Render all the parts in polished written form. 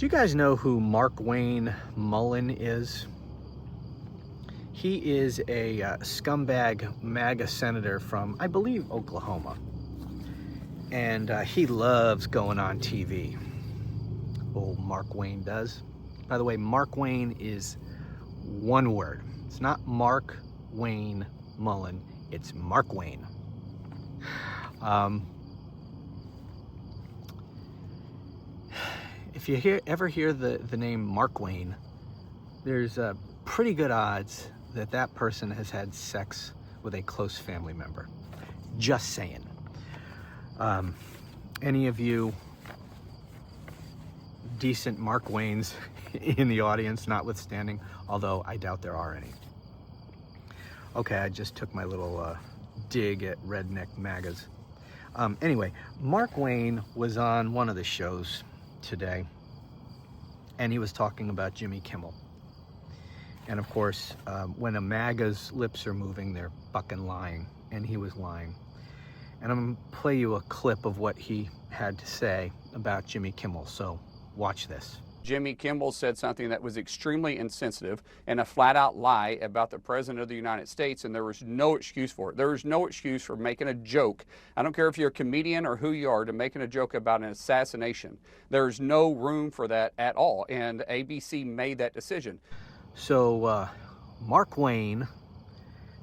Do you guys know who Mark Wayne Mullen is? He is a scumbag MAGA senator from, I believe, Oklahoma. And he loves going on TV. Old Mark Wayne does. By the way, Mark Wayne is one word. It's not Mark Wayne Mullen. It's Mark Wayne. If you ever hear the name Mark Wayne, there's pretty good odds that that person has had sex with a close family member. Just saying. Any of you decent Mark Waynes in the audience, notwithstanding, although I doubt there are any. Okay, I just took my little dig at redneck MAGAs. Anyway, Mark Wayne was on one of the shows today, and he was talking about Jimmy Kimmel. And of course, when a MAGA's lips are moving, they're fucking lying, and he was lying. And I'm gonna play you a clip of what he had to say about Jimmy Kimmel, so watch this. Jimmy Kimmel said something that was extremely insensitive and a flat-out lie about the President of the United States, and there was no excuse for it. There is no excuse for making a joke. I don't care if you're a comedian or who you are, to making a joke about an assassination. There's no room for that at all, and ABC made that decision. So Mark Wayne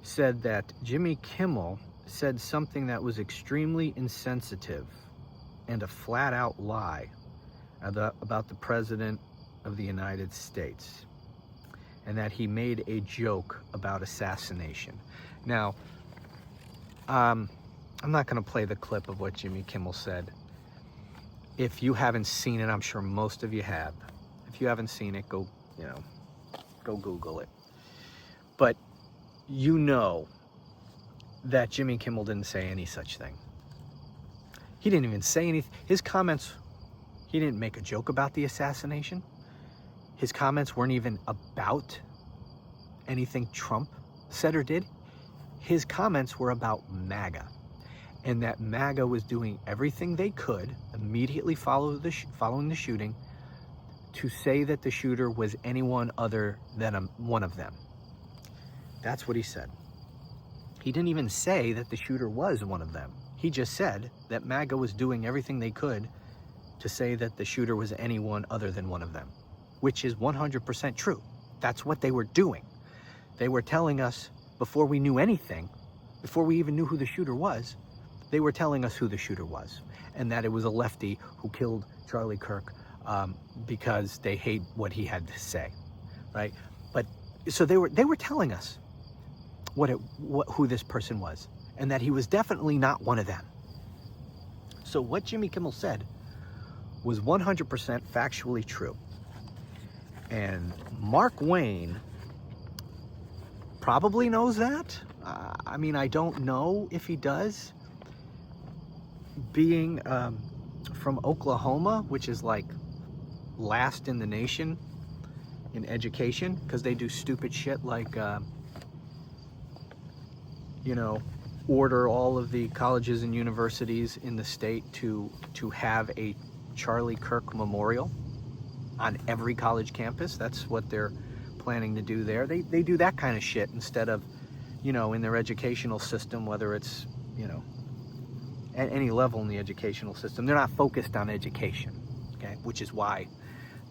said that Jimmy Kimmel said something that was extremely insensitive and a flat-out lie about the President of the United States, and that he made a joke about assassination. Now, I'm not going to play the clip of what Jimmy Kimmel said. If you haven't seen it, I'm sure most of you have. If you haven't seen it, go Google it. But you know that Jimmy Kimmel didn't say any such thing. He didn't even say anything. His comments, he didn't make a joke about the assassination. His comments weren't even about anything Trump said or did. His comments were about MAGA, and that MAGA was doing everything they could immediately following the shooting to say that the shooter was anyone other than one of them. That's what he said. He didn't even say that the shooter was one of them. He just said that MAGA was doing everything they could to say that the shooter was anyone other than one of them, which is 100% true. That's what they were doing. They were telling us before we knew anything, before we even knew who the shooter was, they were telling us who the shooter was, and that it was a lefty who killed Charlie Kirk because they hate what he had to say, right? But so they were telling us who this person was, and that he was definitely not one of them. So what Jimmy Kimmel said was 100% factually true. And Mark Wayne probably knows that. I mean, I don't know if he does. Being from Oklahoma, which is like last in the nation in education, because they do stupid shit like, order all of the colleges and universities in the state to have a Charlie Kirk memorial on every college campus. That's what they're planning to do there. They do that kind of shit instead of, in their educational system, whether it's, at any level in the educational system, they're not focused on education, okay? Which is why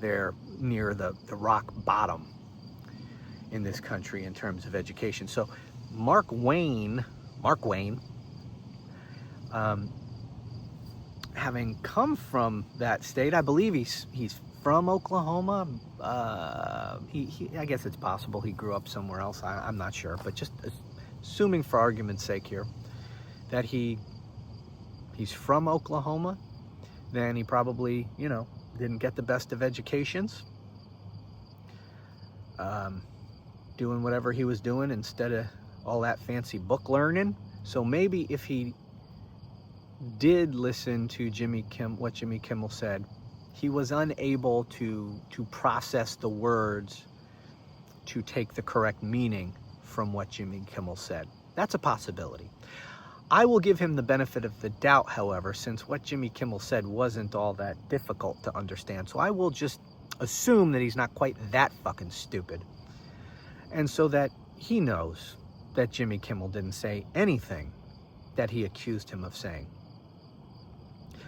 they're near the rock bottom in this country in terms of education. So Mark Wayne, having come from that state, I believe he's from Oklahoma. I guess it's possible he grew up somewhere else. I'm not sure, but just assuming for argument's sake here that he's from Oklahoma, then he probably, didn't get the best of educations, doing whatever he was doing instead of all that fancy book learning. So maybe if he did listen to what Jimmy Kimmel said, he was unable to process the words to take the correct meaning from what Jimmy Kimmel said. That's a possibility. I will give him the benefit of the doubt, however, since what Jimmy Kimmel said wasn't all that difficult to understand. So I will just assume that he's not quite that fucking stupid. And so that he knows that Jimmy Kimmel didn't say anything that he accused him of saying.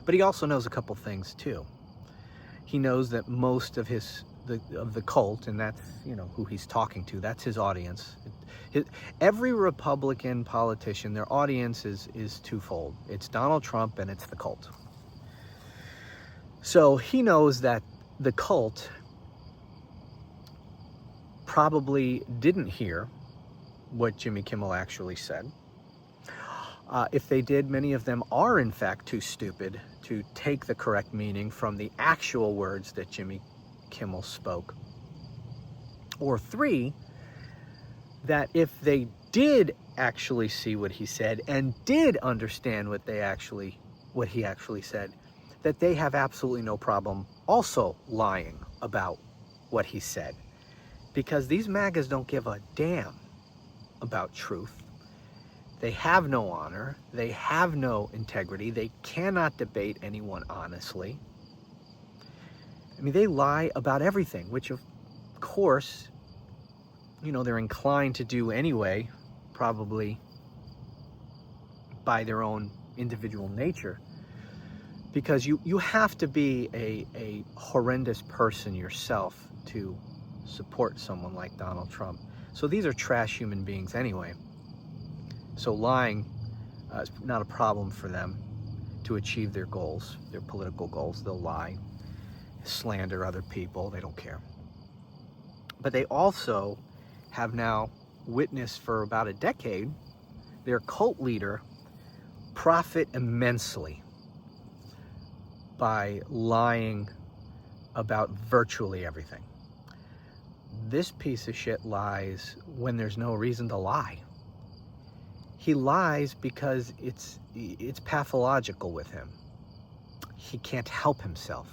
But he also knows a couple things too. He knows that most of the cult, and that's, you know, who he's talking to, that's his audience. Every Republican politician, their audience is twofold. It's Donald Trump and it's the cult. So he knows that the cult probably didn't hear what Jimmy Kimmel actually said. If they did, many of them are in fact too stupid to take the correct meaning from the actual words that Jimmy Kimmel spoke. Or 3, that if they did actually see what he said and did understand what he actually said, that they have absolutely no problem also lying about what he said. Because these MAGAs don't give a damn about truth. They have no honor. They have no integrity. They cannot debate anyone honestly. I mean, they lie about everything, which of course, you know, they're inclined to do anyway, probably by their own individual nature. Because you have to be a horrendous person yourself to support someone like Donald Trump. So these are trash human beings anyway. So lying is not a problem for them to achieve their goals, their political goals. They'll lie, slander other people, they don't care. But they also have now witnessed for about a decade their cult leader profit immensely by lying about virtually everything. This piece of shit lies when there's no reason to lie. He lies because it's pathological with him. He can't help himself.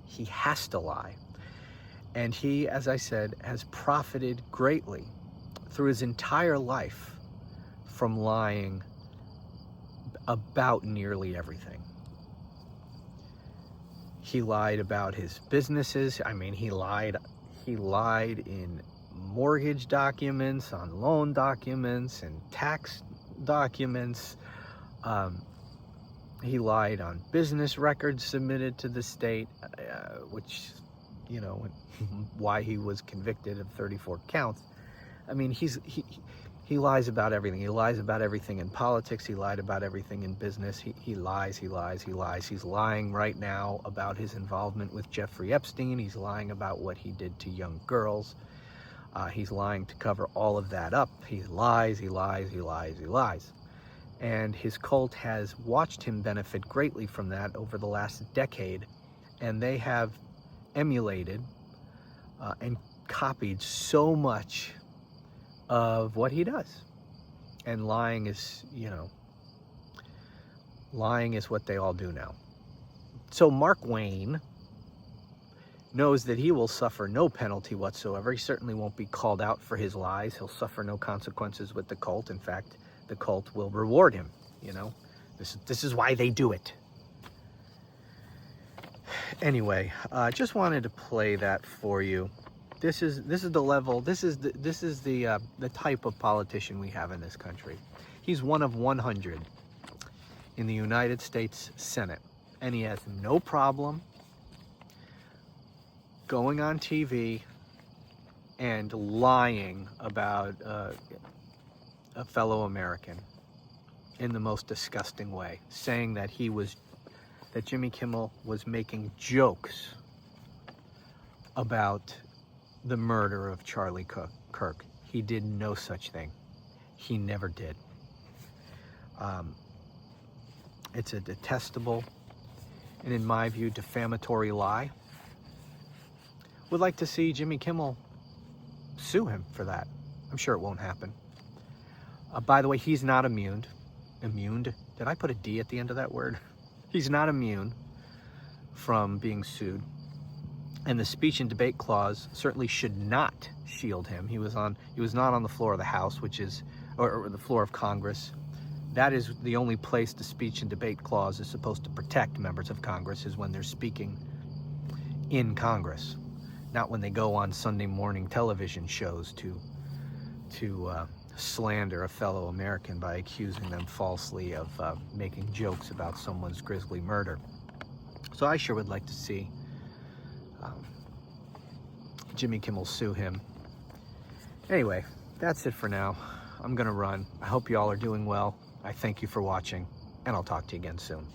He has to lie. And he, as I said, has profited greatly through his entire life from lying about nearly everything. He lied about his businesses. I mean, he lied in mortgage documents, on loan documents, and tax documents. He lied on business records submitted to the state, which, you know, why he was convicted of 34 counts. I mean, he lies about everything. He lies about everything in politics. He lied about everything in business. He lies. He's lying right now about his involvement with Jeffrey Epstein. He's lying about what he did to young girls. He's lying to cover all of that up. He lies. And his cult has watched him benefit greatly from that over the last decade. And they have emulated and copied so much of what he does. And lying is, you know, lying is what they all do now. So Mark Wayne knows that he will suffer no penalty whatsoever. He certainly won't be called out for his lies. He'll suffer no consequences with the cult. In fact, the cult will reward him, you know. This is why they do it. Anyway, just wanted to play that for you. This is the level. This is the type of politician we have in this country. He's one of 100 in the United States Senate, and he has no problem going on TV and lying about a fellow American in the most disgusting way, saying that Jimmy Kimmel was making jokes about the murder of Charlie Kirk. He did no such thing. He never did. It's a detestable and, in my view, defamatory lie. Would like to see Jimmy Kimmel sue him for that. I'm sure it won't happen. By the way, he's not immune. Did I put a D at the end of that word? He's not immune from being sued. And the speech and debate clause certainly should not shield him. He was not on the floor of the House, or the floor of Congress. That is the only place the speech and debate clause is supposed to protect members of Congress, is when they're speaking in Congress, not when they go on Sunday morning television shows to slander a fellow American by accusing them falsely of making jokes about someone's grisly murder. So I sure would like to see Jimmy Kimmel sue him. Anyway, that's it for now. I'm gonna run. I hope you all are doing well. I thank you for watching, and I'll talk to you again soon.